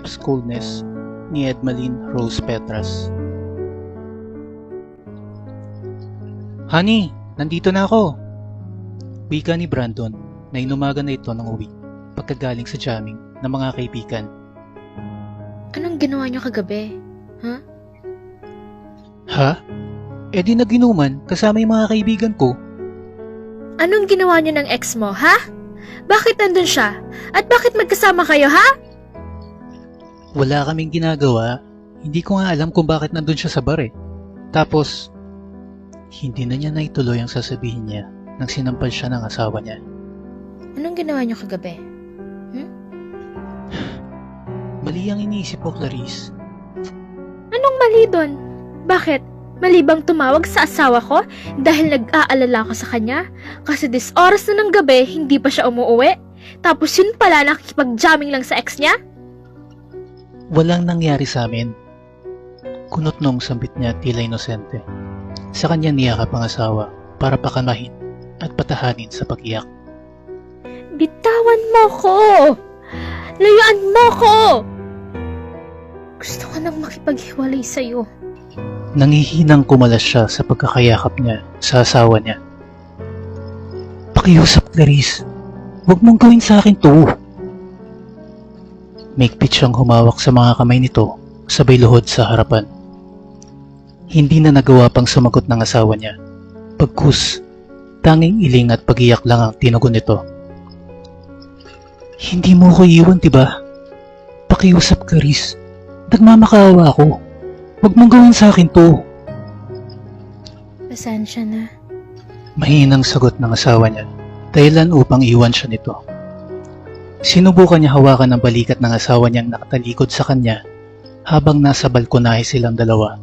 Lips Coolness ni Edmeline Rose Petras. Honey, nandito na ako! Wika ni Brandon na inumaga na ito ng uwi pagkagaling sa jamming ng mga kaibigan. Anong ginawa niyo kagabi? Ha? E di naginuman kasama yung mga kaibigan ko. Anong ginawa niyo ng ex mo, ha? Bakit nandun siya? At bakit magkasama kayo, ha? Wala kaming ginagawa. Hindi ko nga alam kung bakit nandun siya sa bar eh. Tapos, hindi na niya naituloy ang sasabihin niya nang sinampal siya ng asawa niya. Anong ginawa niyo kagabi? Mali ang iniisip ko, Clarice. Anong mali doon? Bakit? Mali bang tumawag sa asawa ko dahil nag-aalala ko sa kanya? Kasi this oras na ng gabi, hindi pa siya umuwi? Tapos yun pala nakikipag-jamming lang sa ex niya? Walang nangyari sa amin. Kunot nung sambit niya tila inosente. Sa kanya niyakap ang asawa para pakamahin at patahanin sa pag-iyak. Bitawan mo ko! Layuan mo ko! Gusto ko nang makipaghiwalay sa'yo. Nangihinang kumalas siya sa pagkakayakap niya sa asawa niya. Pakiusap, Clarice. Huwag mong gawin sa akin to. Maigpit siyang humawak sa mga kamay nito, sabay luhod sa harapan. Hindi na nagawa pang sumagot ng asawa niya. Pagkus, tanging iling at pagiyak lang ang tinugon nito. Hindi mo ko iwan, diba? Pakiusap, Clarice. Nagmamakaawa ako. Huwag mong gawin sa akin to. Pasensya na. Mahinang sagot ng asawa niya, dahilan upang iwan siya nito. Sinubukan niya hawakan ang balikat ng asawa niyang nakatalikod sa kanya habang nasa balkonahe silang dalawa.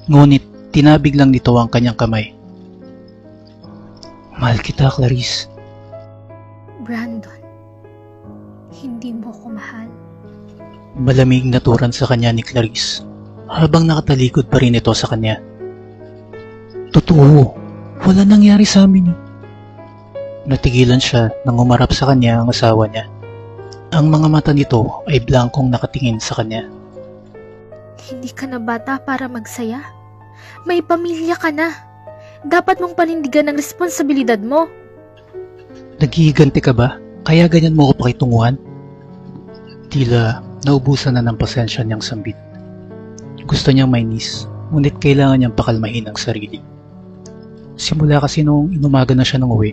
Ngunit tinabig lang nito ang kanyang kamay. Mahal kita, Clarice. Brandon, hindi mo ko mahal. Malamig na turan sa kanya ni Clarice habang nakatalikod pa rin ito sa kanya. Totoo, wala nangyari sa amin eh. Natigilan siya nang umarap sa kanya ang asawa niya. Ang mga mata nito ay blankong nakatingin sa kanya. Hindi ka na bata para magsaya. May pamilya ka na. Dapat mong panindigan ang responsibilidad mo. Naghihiganti ka ba? Kaya ganyan mo ko pakitunguhan? Tila naubusan na ng pasensya niyang sambit. Gusto niyang mainis, ngunit kailangan niyang pakalmahin ang sarili. Simula kasi noong inumaga na siya ng uwi,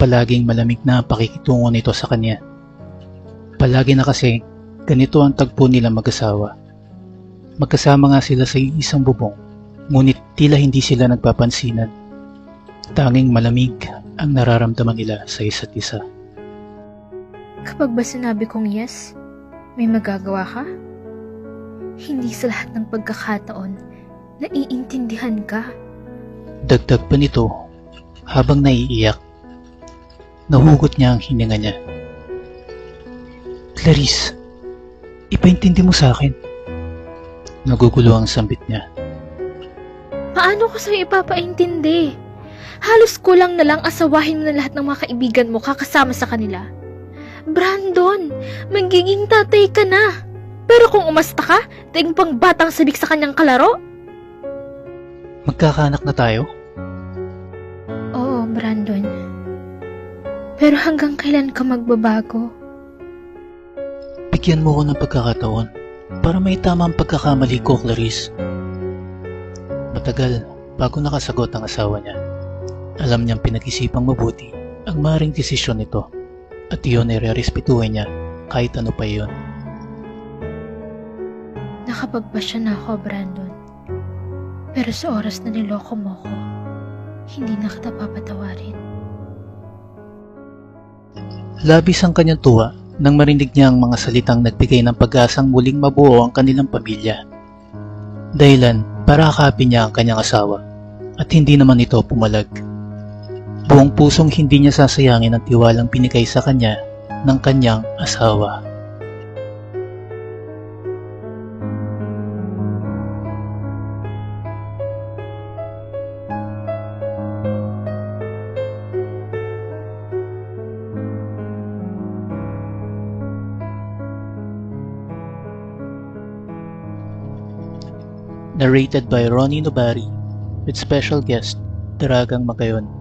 palaging malamig na ang pakikitungo nito sa kanya. Palagi na kasi ganito ang tagpo nila mag-asawa. Magkasama nga sila sa isang bubong, ngunit tila hindi sila nagpapansinan. Tanging malamig ang nararamdaman nila sa isa't isa. Kapag ba sinabi kong yes, may magagawa ka? Hindi sa lahat ng pagkakataon, naiintindihan ka. Dagdag pa nito, habang naiiyak, nahugot niya ang hininga niya. Clarice, ipaintindi mo sa akin. Nagugulo ang sambit niya. Paano ko sa'yo ipapaintindi? Halos kulang na lang asawahin mo na lahat ng mga kaibigan mo kakasama sa kanila. Brandon, magiging tatay ka na. Pero kung umasta ka, daing pang batang sabik sa kanyang kalaro? Magkakaanak na tayo? Oo, Brandon. Pero hanggang kailan ka magbabago? Bigyan mo ko ng pagkakataon para may tama ang pagkakamali ko, Clarice. Matagal bago nakasagot ang asawa niya. Alam niyang pinag-isipang mabuti ang maring desisyon nito at iyon ay re-respetuhin niya kahit ano pa iyon. Nakapagpasya na ako, Brandon. Pero sa oras na niloko mo ko, hindi na kita papatawarin. Labis ang kanyang tuwa nang marinig niya ang mga salitang nagbigay ng pag-asang muling mabuo ang kanilang pamilya. Dahilan para akapin niya ang kanyang asawa at hindi naman ito pumalag. Buong pusong hindi niya sasayangin ang tiwalang binigay sa kanya ng kanyang asawa. Narrated by Ronnie Nobari with special guest Daragang Magayon.